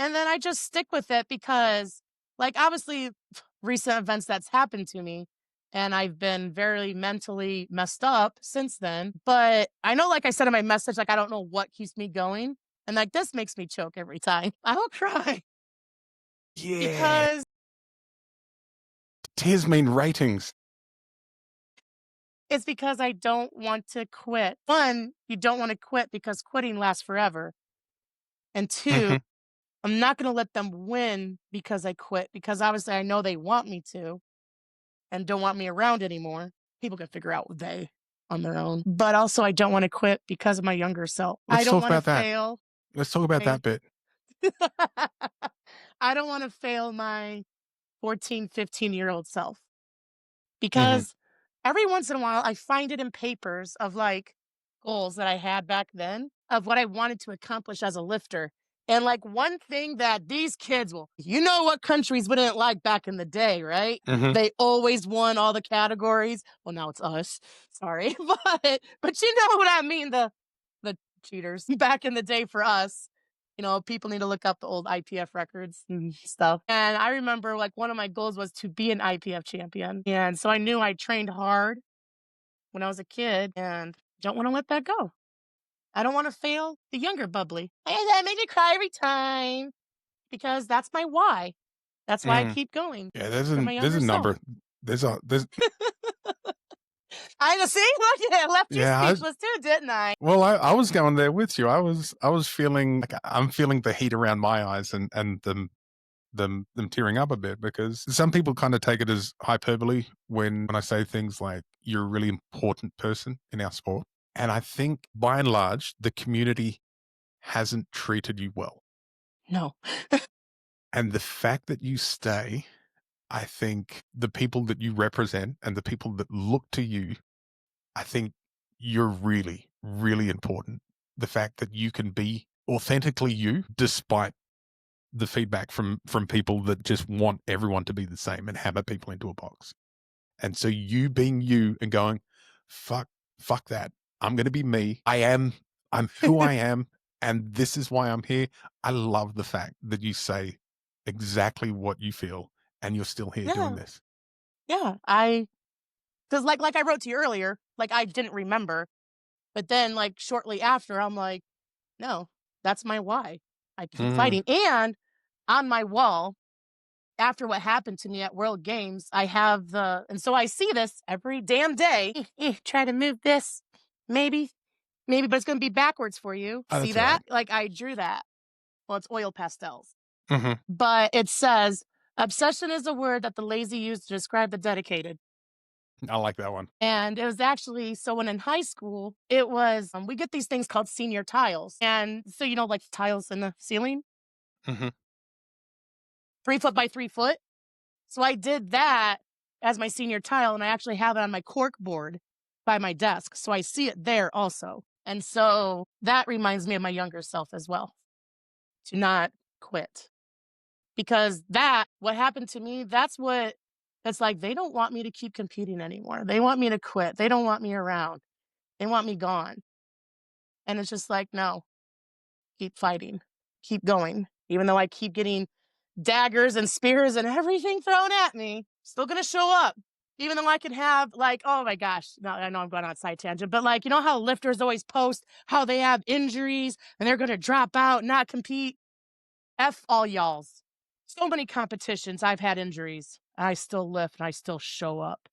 And then I just stick with it because, like, obviously, recent events that's happened to me, and I've been very mentally messed up since then. But I know, like I said in my message, like, I don't know what keeps me going. And like, this makes me choke every time. I will cry Yeah. because Tears mean ratings. it's because I don't want to quit. One, you don't want to quit because quitting lasts forever. And two, Mhm. I'm not going to let them win because I quit, because obviously I know they want me to and don't want me around anymore. People can figure out they on their own. But also, I don't want to quit because of my younger self. I Let's don't talk want to about that. fail. Let's talk about My, that bit. I don't want to fail my 14, 15-year-old self, Mhm. because every once in a while I find it in papers of like goals that I had back then of what I wanted to accomplish as a lifter. And like, one thing that these kids will, you know what countries wouldn't like back in the day, right? Mhm. They always won all the categories. Well, now it's us. Sorry. But you know what I mean, the cheaters back in the day for us. People need to look up the old IPF records and stuff. And I remember, like, one of my goals was to be an IPF champion. And so I knew I trained hard when I was a kid and don't want to let that go. I don't want to fail the younger bubbly. And that made me cry every time because that's my why. That's why I Mhm. keep going Yeah, for my there's younger a self. number. There's I see. Look, I left you yeah, speechless too, didn't I? well, I was going there with you. I was feeling like I'm feeling the heat around my eyes and them tearing up a bit because some people kind of take it as hyperbole when I say things like you're a really important person in our sport. And I think by and large, the community hasn't treated you well. No. And the fact that you stay, I think the people that you represent and the people that look to you, I think you're really, really important. The fact that you can be authentically you despite the feedback from people that just want everyone to be the same and hammer people into a box. And so you being you and going, fuck, fuck that. I'm going to be me. I'm who I am. And this is why I'm here. I love the fact that you say exactly what you feel and you're still here doing Yeah. this. Yeah. Because like I wrote to you earlier, like, I didn't remember. But then, like, shortly after, I'm like, no, that's my why. I keep Mhm. fighting. And on my wall, after what happened to me at World Games, I have and so I see this every damn day. Try to move this, maybe, but it's going to be backwards for you. Oh, See that's all that? right. Like, I drew that. Well, it's oil pastels, Mhm. but it says obsession is a word that the lazy use to describe the dedicated. I like that one. And it was actually, so when in high school, it was, we get these things called senior tiles. And so, like tiles in the ceiling, Mhm. 3 foot by 3 foot. So I did that as my senior tile, and I actually have it on my cork board by my desk. So I see it there also. And so that reminds me of my younger self as well, to not quit. Because what happened to me, that's like, they don't want me to keep competing anymore. They want me to quit. They don't want me around. They want me gone. And it's just like, no, keep fighting, keep going. Even though I keep getting daggers and spears and everything thrown at me, still gonna show up. Even though I can have, like, oh my gosh, no, I know I'm going on a side tangent, but like, how lifters always post how they have injuries and they're gonna drop out, not compete. F all y'alls. So many competitions I've had injuries. I still lift and I still show up.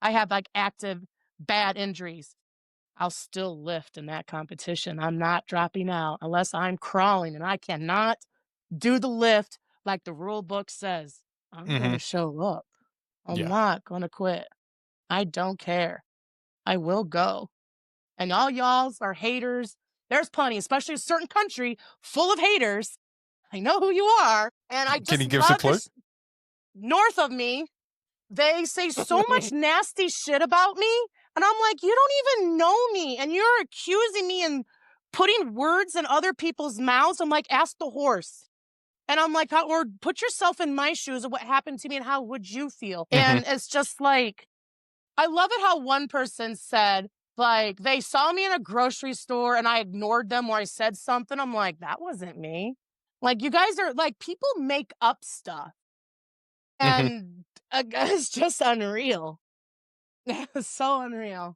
I have like active bad injuries. I'll still lift in that competition. I'm not dropping out unless I'm crawling and I cannot do the lift like the rule book says. I'm going Mhm. to show up. I'm Yeah. not going to quit. I don't care. I will go. And all y'alls are haters. There's plenty, especially a certain country full of haters. I know who you are. And I Can just you give us a love clue? this. North of me, they say so much nasty shit about me. And I'm like, you don't even know me. And you're accusing me and putting words in other people's mouths. I'm like, ask the horse. And I'm like, or put yourself in my shoes of what happened to me and how would you feel? Mhm. And it's just like, I love it how one person said, like, they saw me in a grocery store and I ignored them or I said something. I'm like, that wasn't me. Like, you guys are like, people make up stuff, Mhm. and it's just unreal. It's so unreal.